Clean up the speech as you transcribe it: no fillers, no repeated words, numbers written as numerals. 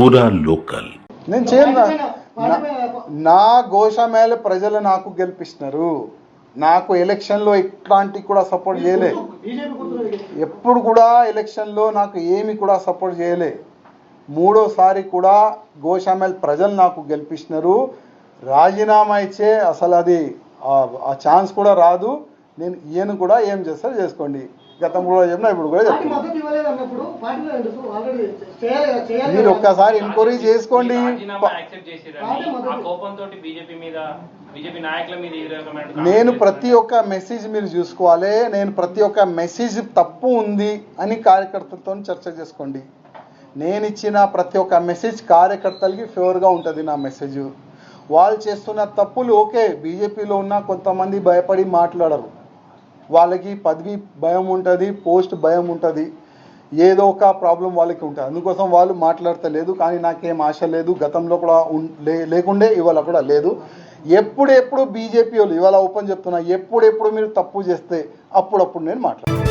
పూరా లోకల్. నేను చేయను. నా గోషామేళ ప్రజలు నాకు గెలిపిస్తున్నారు. నాకు ఎలక్షన్లో ఇట్లాంటి కూడా సపోర్ట్ చేయలే. ఎప్పుడు కూడా ఎలక్షన్లో నాకు ఏమి కూడా సపోర్ట్ చేయలే. మూడోసారి కూడా గోషామేళ ప్రజలు నాకు గెలిపిస్తున్నారు. రాజీనామా ఇచ్చే అసలు అది ఆ ఛాన్స్ కూడా రాదు. నేను ఈయన కూడా ఏం చేస్తారో చేసుకోండి. గతం కూడా చెప్పినా ఇప్పుడు కూడా చెప్తాను. మీరు ఒక్కసారి ఎంక్వైరీ చేసుకోండి. నేను ప్రతి ఒక్క మెసేజ్ మీరు చూసుకోవాలి. నేను ప్రతి ఒక్క మెసేజ్ తప్పు ఉంది అని కార్యకర్తలతో చర్చ చేసుకోండి. నేను ఇచ్చిన ప్రతి ఒక్క మెసేజ్ కార్యకర్తలకి ఫేవర్గా ఉంటుంది. నా మెసేజ్ వాళ్ళు చేస్తున్న తప్పులు ఓకే. బీజేపీలో ఉన్న కొంతమంది భయపడి మాట్లాడరు. వాళ్ళకి పదవి భయం ఉంటుంది, పోస్ట్ భయం ఉంటుంది, ఏదో ఒక ప్రాబ్లం వాళ్ళకి ఉంటుంది. అందుకోసం వాళ్ళు మాట్లాడతలేదు. కానీ నాకేం ఆశ లేదు. గతంలో కూడా లేకుండే, ఇవాళ కూడా లేదు. ఎప్పుడెప్పుడు బీజేపీ వాళ్ళు ఇవాళ ఓపెన్ చెప్తున్నా, ఎప్పుడెప్పుడు మీరు తప్పు చేస్తే అప్పుడప్పుడు నేను మాట్లాడతాను.